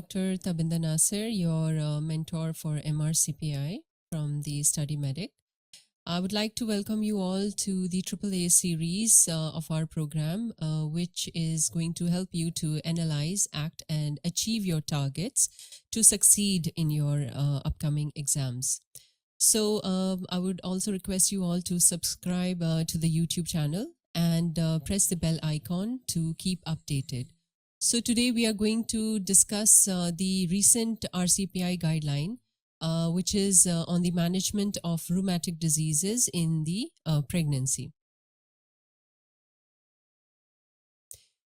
Dr. Tabinda Nasir, your mentor for MRCPI from the Study Medic. I would like to welcome you all to the AAA series of our program, which is going to help you to analyze, act, and achieve your targets to succeed in your upcoming exams. So I would also request you all to subscribe to the YouTube channel and press the bell icon to keep updated. So today we are going to discuss the recent RCPI guideline, which is on the management of rheumatic diseases in the pregnancy.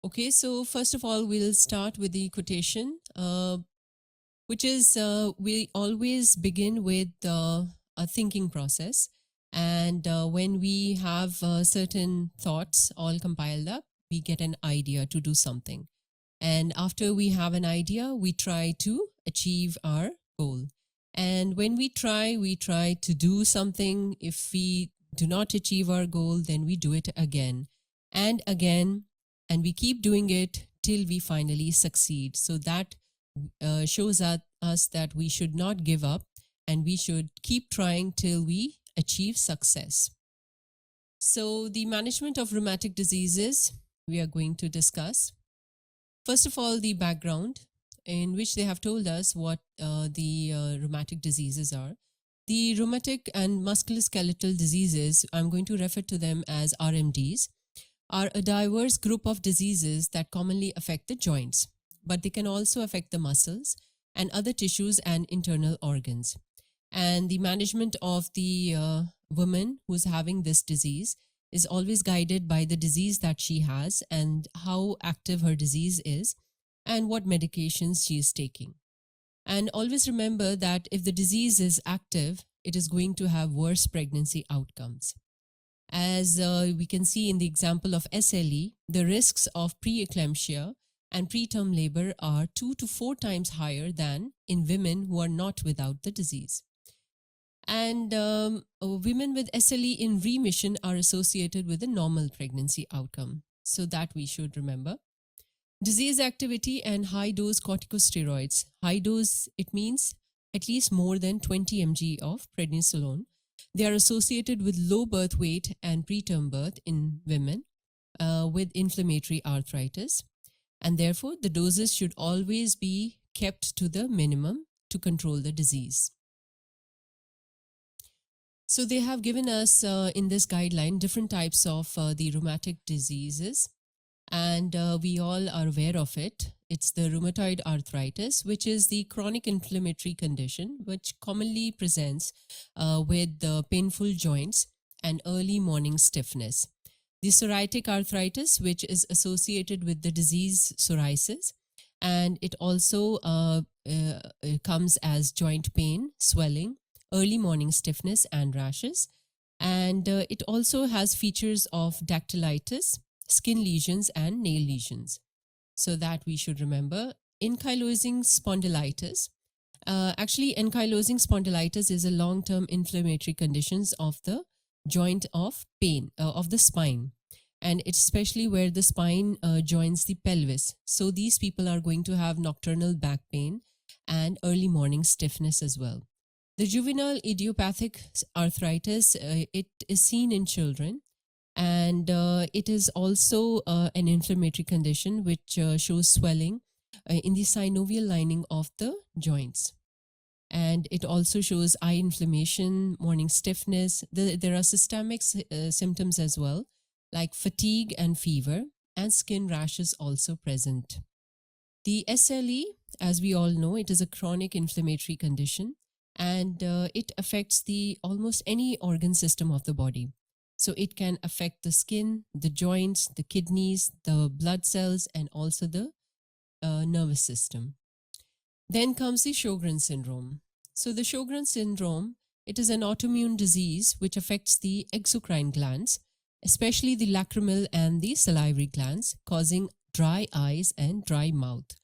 Okay, so first of all, we'll start with the quotation, which is we always begin with a thinking process. And when we have certain thoughts all compiled up, we get an idea to do something. And after we have an idea, we try to achieve our goal. And when we try to do something. If we do not achieve our goal, then we do it again and again, and we keep doing it till we finally succeed. So that shows us that we should not give up, and we should keep trying till we achieve success. So the management of rheumatic diseases we are going to discuss. First of all, the background, in which they have told us what the rheumatic diseases are. The rheumatic and musculoskeletal diseases, I'm going to refer to them as RMDs, are a diverse group of diseases that commonly affect the joints, but they can also affect the muscles and other tissues and internal organs. And the management of the woman who's having this disease is always guided by the disease that she has and how active her disease is and what medications she is taking. And always remember that if the disease is active, it is going to have worse pregnancy outcomes. As we can see in the example of SLE, the risks of preeclampsia and preterm labor are 2 to 4 times higher than in women who are not without the disease. And women with SLE in remission are associated with a normal pregnancy outcome. So that we should remember. Disease activity and high-dose corticosteroids. High dose, it means at least more than 20 mg of prednisolone. They are associated with low birth weight and preterm birth in women with inflammatory arthritis. And therefore, the doses should always be kept to the minimum to control the disease. So they have given us in this guideline different types of the rheumatic diseases, and we all are aware of it. It's the rheumatoid arthritis, which is the chronic inflammatory condition which commonly presents with painful joints and early morning stiffness. The psoriatic arthritis, which is associated with the disease psoriasis, and it also comes as joint pain, swelling, early morning stiffness and rashes. And it also has features of dactylitis, skin lesions and nail lesions. So that we should remember. Ankylosing spondylitis. Actually, ankylosing spondylitis is a long-term inflammatory conditions of the joint of pain, of the spine. And it's especially where the spine joins the pelvis. So these people are going to have nocturnal back pain and early morning stiffness as well. The juvenile idiopathic arthritis, it is seen in children, and it is also an inflammatory condition which shows swelling in the synovial lining of the joints. And it also shows eye inflammation, morning stiffness. There are systemic symptoms as well, like fatigue and fever, and skin rashes also present. The SLE, as we all know, it is a chronic inflammatory condition, and it affects almost any organ system of the body. So it can affect the skin, the joints, the kidneys, the blood cells, and also the nervous system. Then comes the Sjogren's syndrome. So the Sjogren's syndrome, it is an autoimmune disease which affects the exocrine glands, especially the lacrimal and the salivary glands, causing dry eyes and dry mouth.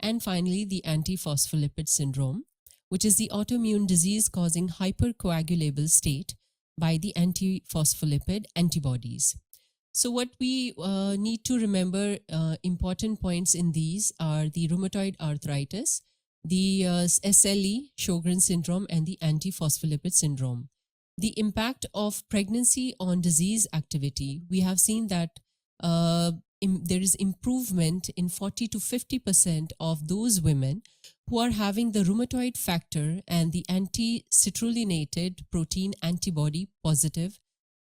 And finally, the antiphospholipid syndrome, which is the autoimmune disease causing hypercoagulable state by the antiphospholipid antibodies. So what we need to remember, important points in these are the rheumatoid arthritis, the SLE, Sjogren's syndrome, and the antiphospholipid syndrome. The impact of pregnancy on disease activity. We have seen that there is improvement in 40 to 50% of those women who are having the rheumatoid factor and the anti-citrullinated protein antibody positive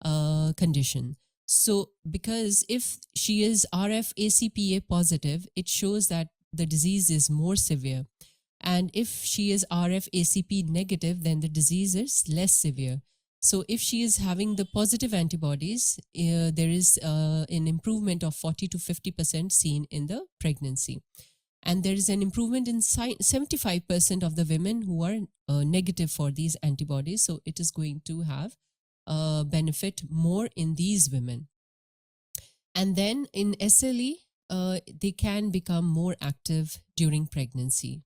condition. So, because if she is RF-ACPA positive, it shows that the disease is more severe. And if she is RF-ACP negative, then the disease is less severe. So, if she is having the positive antibodies, there is an improvement of 40 to 50% seen in the pregnancy. And there is an improvement in 75% of the women who are negative for these antibodies. So, it is going to have benefit more in these women. And then in SLE, they can become more active during pregnancy.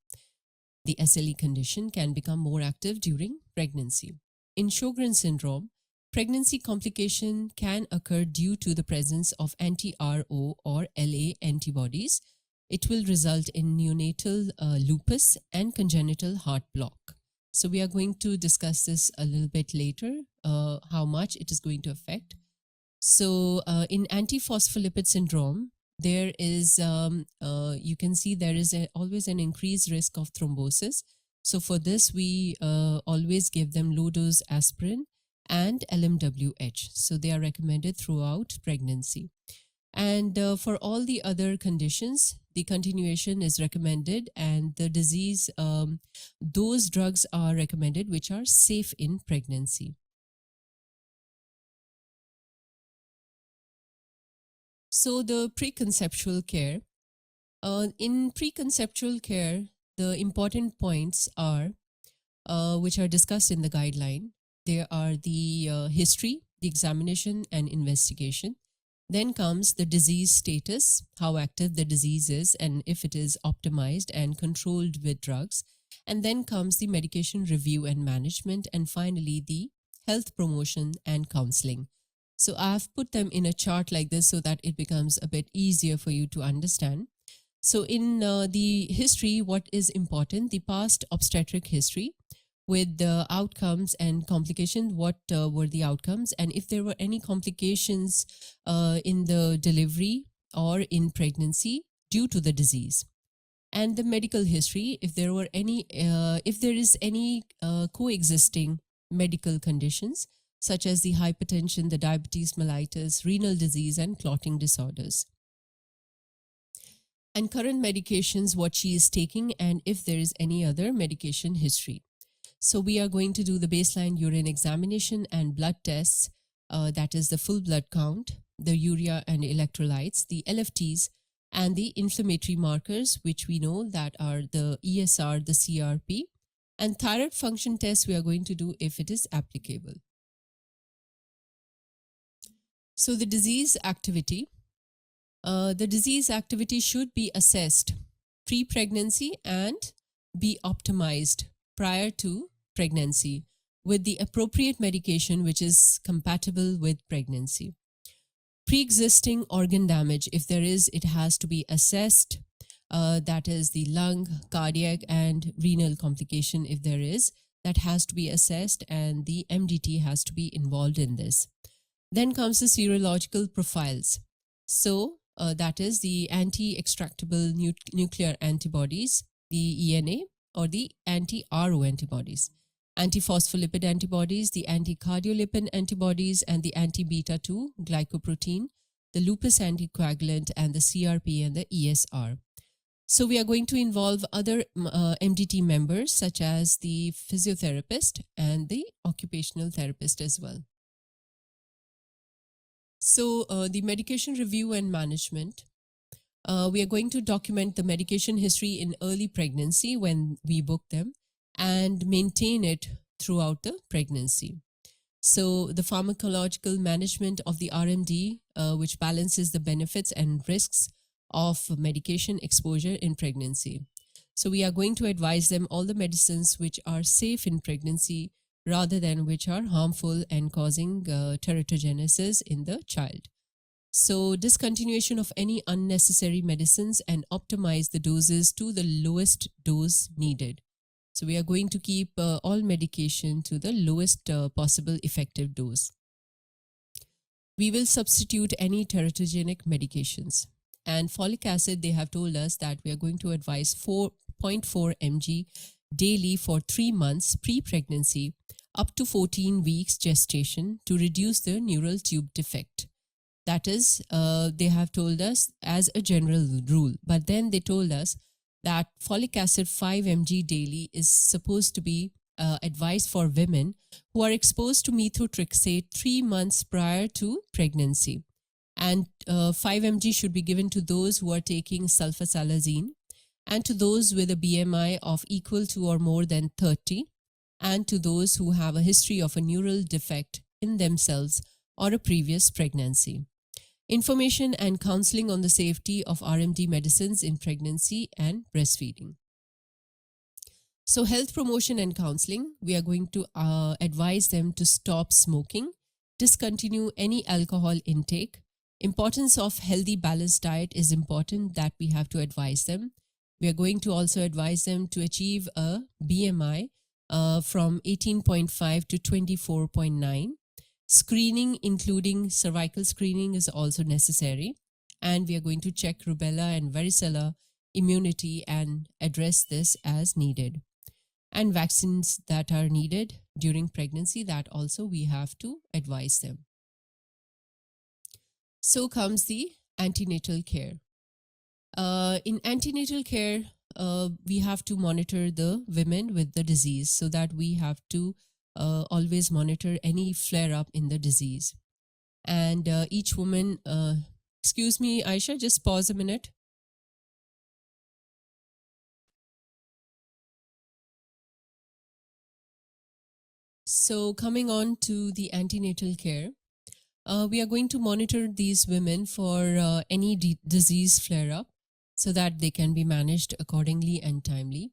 The SLE condition can become more active during pregnancy. In Sjogren's syndrome, pregnancy complication can occur due to the presence of anti-RO or LA antibodies. It will result in neonatal lupus and congenital heart block. So we are going to discuss this a little bit later, how much it is going to affect. So in antiphospholipid syndrome, there is, you can see there is always an increased risk of thrombosis. So for this, we always give them low-dose aspirin and LMWH. So they are recommended throughout pregnancy. And for all the other conditions, the continuation is recommended, and the disease, those drugs are recommended which are safe in pregnancy. So the preconceptual care. In preconceptual care, the important points are, which are discussed in the guideline. There are the history, the examination and investigation. Then comes the disease status, how active the disease is and if it is optimized and controlled with drugs. And then comes the medication review and management. And finally, the health promotion and counseling. So I've put them in a chart like this so that it becomes a bit easier for you to understand. So in the history, what is important? The past obstetric history with the outcomes and complications. What were the outcomes? And if there were any complications in the delivery or in pregnancy due to the disease. And the medical history, if there were any, if there is any coexisting medical conditions, such as the hypertension, the diabetes mellitus, renal disease, and clotting disorders. And current medications, what she is taking, and if there is any other medication history. So we are going to do the baseline urine examination and blood tests, that is the full blood count, the urea and electrolytes, the LFTs, and the inflammatory markers, which we know that are the ESR, the CRP, and thyroid function tests we are going to do if it is applicable. So the disease activity. The disease activity should be assessed pre-pregnancy and be optimized prior to pregnancy with the appropriate medication which is compatible with pregnancy. Pre-existing organ damage, if there is, it has to be assessed. That is the lung, cardiac, and renal complication, if there is, that has to be assessed, and the MDT has to be involved in this. Then comes the serological profiles. So that is the anti-extractable nuclear antibodies, the ENA, or the anti-RO antibodies, antiphospholipid antibodies, the anticardiolipin antibodies, and the anti-beta-2 glycoprotein, the lupus anticoagulant, and the CRP and the ESR. So we are going to involve other MDT members such as the physiotherapist and the occupational therapist as well. So the medication review and management, we are going to document the medication history in early pregnancy when we book them and maintain it throughout the pregnancy. So the pharmacological management of the RMD, which balances the benefits and risks of medication exposure in pregnancy. So we are going to advise them all the medicines which are safe in pregnancy rather than which are harmful and causing teratogenesis in the child. So discontinuation of any unnecessary medicines and optimize the doses to the lowest dose needed. So we are going to keep all medication to the lowest possible effective dose. We will substitute any teratogenic medications. And folic acid, they have told us that we are going to advise 4.4 mg daily for 3 months pre-pregnancy up to 14 weeks gestation to reduce the neural tube defect. That is, they have told us as a general rule. But then they told us that folic acid 5 mg daily is supposed to be advised for women who are exposed to methotrexate 3 months prior to pregnancy. And 5 mg should be given to those who are taking sulfasalazine and to those with a BMI of equal to or more than 30 and to those who have a history of a neural defect in themselves or a previous pregnancy. Information and counseling on the safety of RMD medicines in pregnancy and breastfeeding. So health promotion and counseling, we are going to advise them to stop smoking, discontinue any alcohol intake. Importance of healthy balanced diet is important that we have to advise them. We are going to also advise them to achieve a BMI from 18.5 to 24.9. Screening, including cervical screening, is also necessary. And we are going to check rubella and varicella immunity and address this as needed. And vaccines that are needed during pregnancy, that also we have to advise them. So comes the antenatal care. In antenatal care, we have to monitor the women with the disease so that we have to always monitor any flare-up in the disease. And each woman, excuse me, Aisha, just pause a minute. So coming on to the antenatal care, we are going to monitor these women for any disease flare-up so that they can be managed accordingly and timely.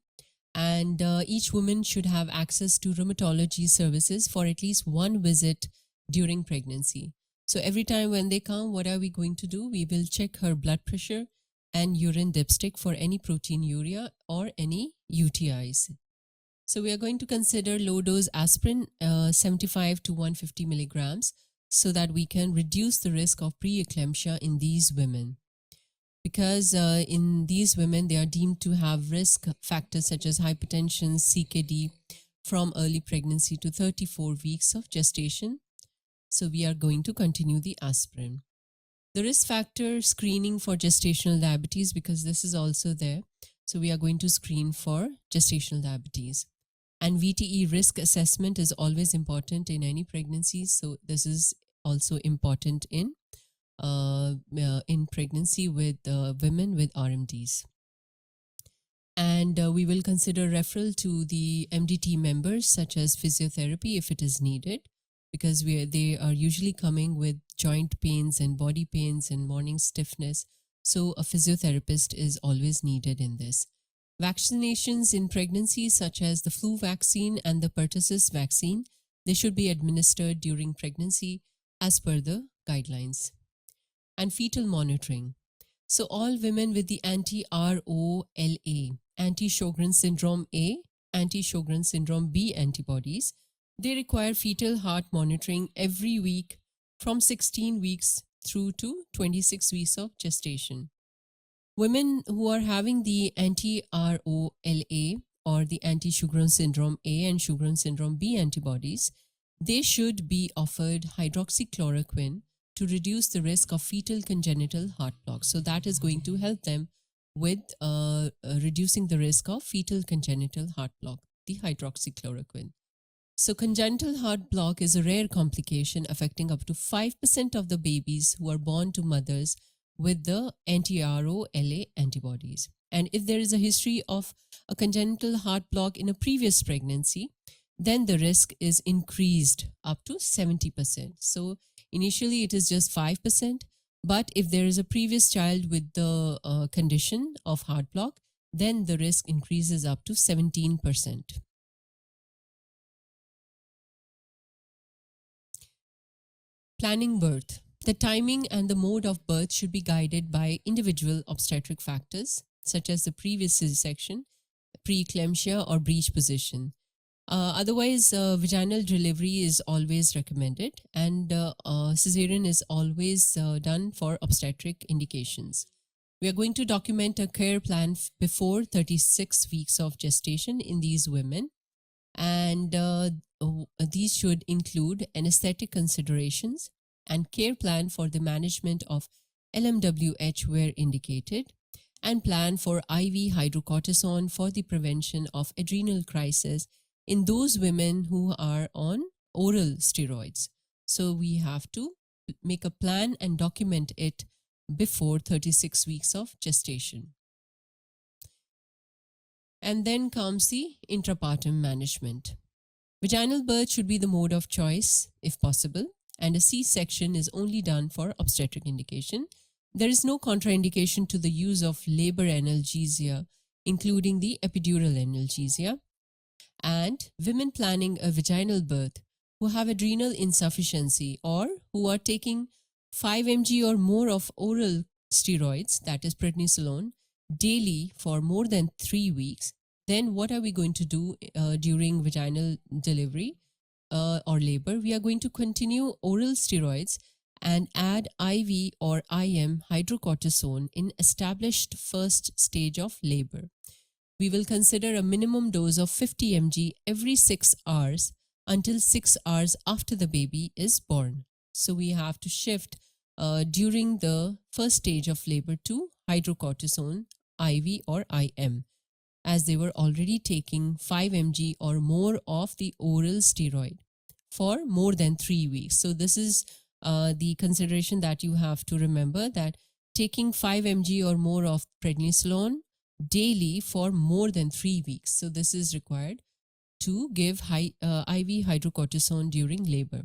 And each woman should have access to rheumatology services for at least one visit during pregnancy. So every time when they come, what are we going to do? We will check her blood pressure and urine dipstick for any proteinuria or any UTIs. So we are going to consider low-dose aspirin, 75 to 150 milligrams, so that we can reduce the risk of preeclampsia in these women. Because in these women, they are deemed to have risk factors such as hypertension, CKD from early pregnancy to 34 weeks of gestation. So we are going to continue the aspirin. The risk factor screening for gestational diabetes, because this is also there. So we are going to screen for gestational diabetes. And VTE risk assessment is always important in any pregnancy. So this is also important in pregnancy with women with RMDs. And we will consider referral to the MDT members such as physiotherapy if it is needed, because they are usually coming with joint pains and body pains and morning stiffness. So a physiotherapist is always needed in this. Vaccinations in pregnancy such as the flu vaccine and the pertussis vaccine, they should be administered during pregnancy as per the guidelines. And fetal monitoring. So all women with the anti-ROLA, anti-Sjogren's syndrome A, anti-Sjogren's syndrome B antibodies, they require fetal heart monitoring every week from 16 weeks through to 26 weeks of gestation. Women who are having the anti-ROLA or the anti-Sjogren's syndrome A and Sjogren's syndrome B antibodies, they should be offered hydroxychloroquine to reduce the risk of fetal congenital heart block. So that is going to help them with reducing the risk of fetal congenital heart block, the hydroxychloroquine. So congenital heart block is a rare complication affecting up to 5% of the babies who are born to mothers with the anti-ROLA antibodies. And if there is a history of a congenital heart block in a previous pregnancy, then the risk is increased up to 70%. So initially it is just 5%, but if there is a previous child with the condition of heart block, then the risk increases up to 17%. Planning birth. The timing and the mode of birth should be guided by individual obstetric factors, such as the previous C-section, preeclampsia, or breech position. Otherwise, vaginal delivery is always recommended, and cesarean is always done for obstetric indications. We are going to document a care plan before 36 weeks of gestation in these women, and these should include anesthetic considerations and care plan for the management of LMWH where indicated, and plan for IV hydrocortisone for the prevention of adrenal crisis in those women who are on oral steroids. So we have to make a plan and document it before 36 weeks of gestation. And then comes the intrapartum management. Vaginal birth should be the mode of choice if possible, and a C-section is only done for obstetric indication. There is no contraindication to the use of labor analgesia, including the epidural analgesia. And women planning a vaginal birth who have adrenal insufficiency or who are taking 5 mg or more of oral steroids, that is prednisolone, daily for more than 3 weeks, then what are we going to do during vaginal delivery or labor? We are going to continue oral steroids and add IV or IM hydrocortisone in established first stage of labor. We will consider a minimum dose of 50 mg every 6 hours until 6 hours after the baby is born. So we have to shift during the first stage of labor to hydrocortisone, IV or IM, as they were already taking 5 mg or more of the oral steroid for more than 3 weeks. So this is the consideration that you have to remember, that taking 5 mg or more of prednisolone daily for more than 3 weeks. So this is required to give IV hydrocortisone during labor.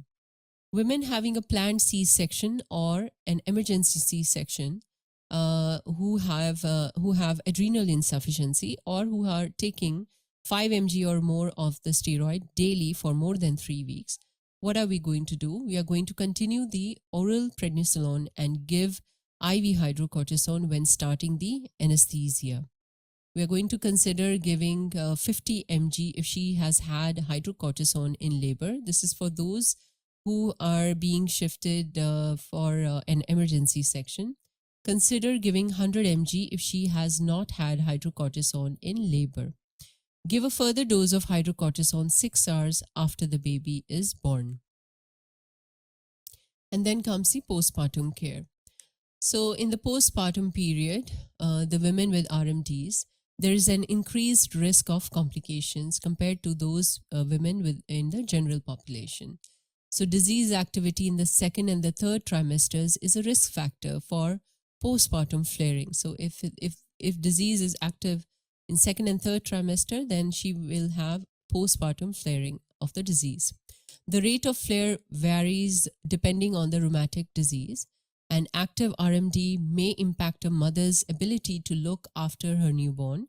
Women having a planned C-section or an emergency C-section who have adrenal insufficiency or who are taking 5 mg or more of the steroid daily for more than 3 weeks, what are we going to do? We are going to continue the oral prednisolone and give IV hydrocortisone when starting the anesthesia. We are going to consider giving 50 mg if she has had hydrocortisone in labor. This is for those who are being shifted for an emergency section. Consider giving 100 mg if she has not had hydrocortisone in labor. Give a further dose of hydrocortisone 6 hours after the baby is born. And then comes the postpartum care. So in the postpartum period, the women with RMDs, there is an increased risk of complications compared to those women within the general population. So disease activity in the second and the third trimesters is a risk factor for postpartum flaring. So if disease is active in second and third trimester, then she will have postpartum flaring of the disease. The rate of flare varies depending on the rheumatic disease. An active RMD may impact a mother's ability to look after her newborn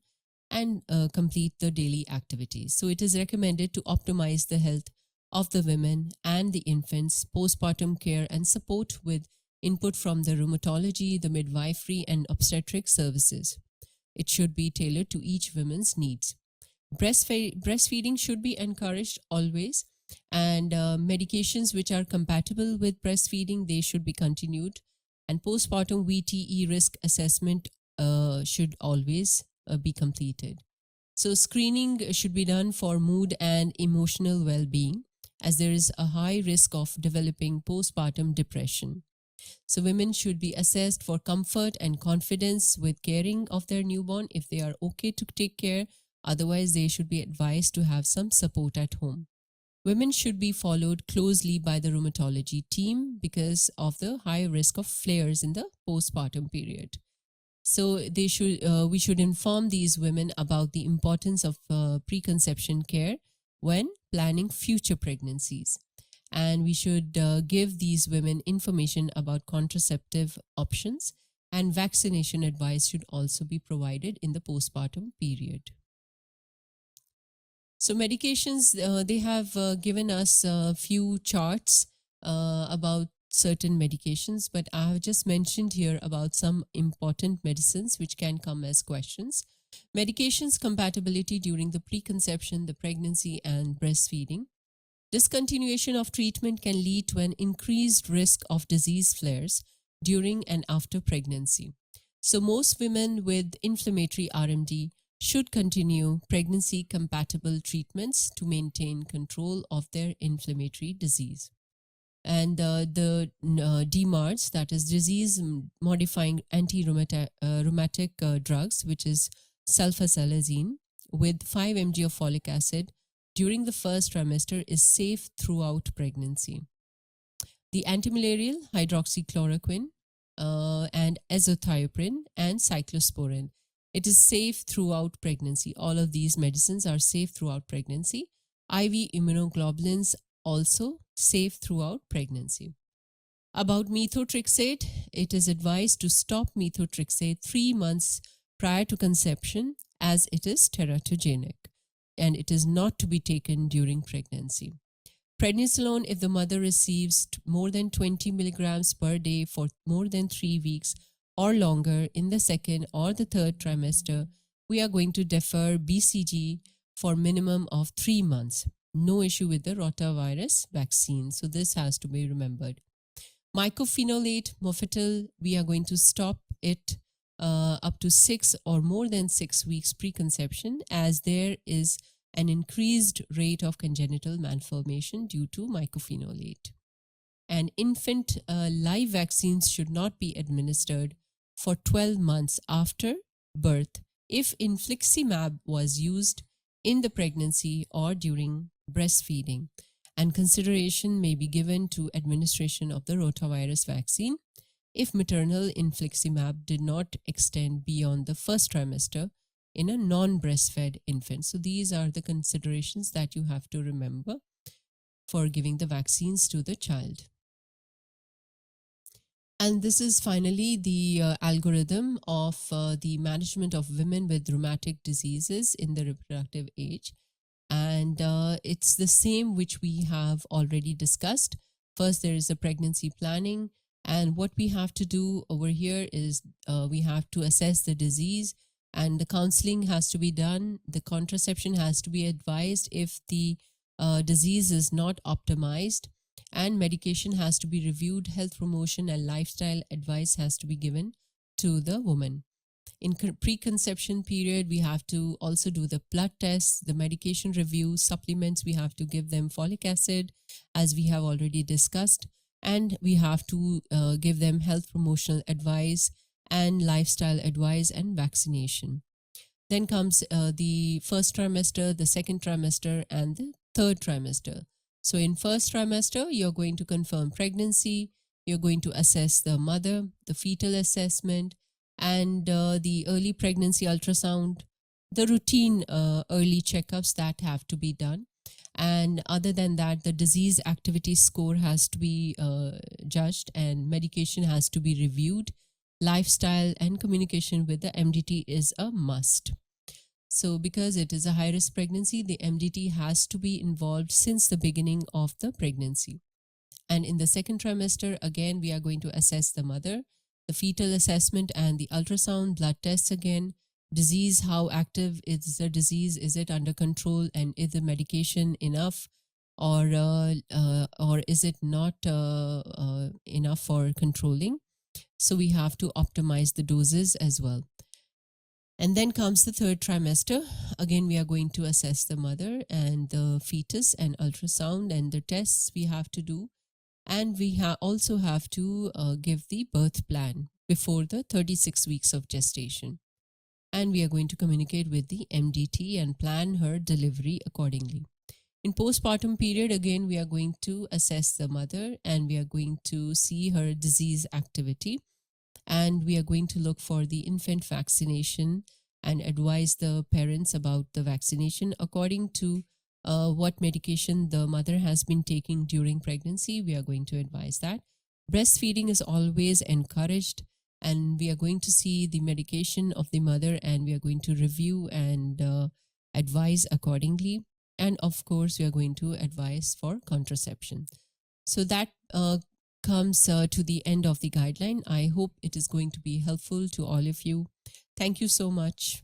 and complete the daily activities. So it is recommended to optimize the health of the women and the infants' postpartum care and support with input from the rheumatology, the midwifery, and obstetric services. It should be tailored to each woman's needs. Breastfeeding should be encouraged always, and medications which are compatible with breastfeeding, they should be continued. And postpartum VTE risk assessment should always be completed. So screening should be done for mood and emotional well-being, as there is a high risk of developing postpartum depression. So women should be assessed for comfort and confidence with caring of their newborn if they are okay to take care. Otherwise, they should be advised to have some support at home. Women should be followed closely by the rheumatology team because of the high risk of flares in the postpartum period. So we should inform these women about the importance of preconception care when planning future pregnancies. And we should give these women information about contraceptive options, and vaccination advice should also be provided in the postpartum period. So medications, they have given us a few charts about certain medications, but I have just mentioned here about some important medicines which can come as questions. Medications compatibility during the preconception, the pregnancy, and breastfeeding. Discontinuation of treatment can lead to an increased risk of disease flares during and after pregnancy. So most women with inflammatory RMD should continue pregnancy-compatible treatments to maintain control of their inflammatory disease. And the DMARDs, that is disease-modifying anti-rheumatic drugs, which is sulfasalazine, with 5 mg of folic acid during the first trimester is safe throughout pregnancy. The antimalarial hydroxychloroquine and azathioprine and cyclosporin. It is safe throughout pregnancy. All of these medicines are safe throughout pregnancy. IV immunoglobulins also safe throughout pregnancy. About methotrexate, it is advised to stop methotrexate 3 months prior to conception as it is teratogenic and it is not to be taken during pregnancy. Prednisolone, if the mother receives more than 20 milligrams per day for more than 3 weeks or longer in the second or the third trimester, we are going to defer BCG for minimum of 3 months. No issue with the rotavirus vaccine. So this has to be remembered. Mycophenolate, Mofetil, we are going to stop it up to 6 or more than 6 weeks preconception as there is an increased rate of congenital malformation due to mycophenolate. And infant live vaccines should not be administered for 12 months after birth if infliximab was used in the pregnancy or during breastfeeding. And consideration may be given to administration of the rotavirus vaccine if maternal infliximab did not extend beyond the first trimester in a non-breastfed infant. So these are the considerations that you have to remember for giving the vaccines to the child. And this is finally the algorithm of the management of women with rheumatic diseases in the reproductive age. And it's the same which we have already discussed. First, there is a pregnancy planning. And what we have to do over here is we have to assess the disease and the counseling has to be done. The contraception has to be advised if the disease is not optimized, and medication has to be reviewed. Health promotion and lifestyle advice has to be given to the woman. In preconception period, we have to also do the blood tests, the medication review, supplements. We have to give them folic acid, as we have already discussed, and we have to give them health promotional advice and lifestyle advice and vaccination. Then comes the first trimester, the second trimester, and the third trimester. So in first trimester, you're going to confirm pregnancy, you're going to assess the mother, the fetal assessment, and the early pregnancy ultrasound, the routine early checkups that have to be done. And other than that, the disease activity score has to be judged and medication has to be reviewed. Lifestyle and communication with the MDT is a must. So because it is a high-risk pregnancy, the MDT has to be involved since the beginning of the pregnancy. And in the second trimester, again, we are going to assess the mother, the fetal assessment and the ultrasound, blood tests again, disease, how active is the disease, is it under control, and is the medication enough, or is it not enough for controlling? So we have to optimize the doses as well. And then comes the third trimester. Again, we are going to assess the mother and the fetus and ultrasound and the tests we have to do. And we also have to give the birth plan before the 36 weeks of gestation. And we are going to communicate with the MDT and plan her delivery accordingly. In postpartum period, again, we are going to assess the mother and we are going to see her disease activity. And we are going to look for the infant vaccination and advise the parents about the vaccination according to what medication the mother has been taking during pregnancy. We are going to advise that. Breastfeeding is always encouraged, and we are going to see the medication of the mother and we are going to review and advise accordingly. And of course, we are going to advise for contraception. So that comes to the end of the guideline. I hope it is going to be helpful to all of you. Thank you so much.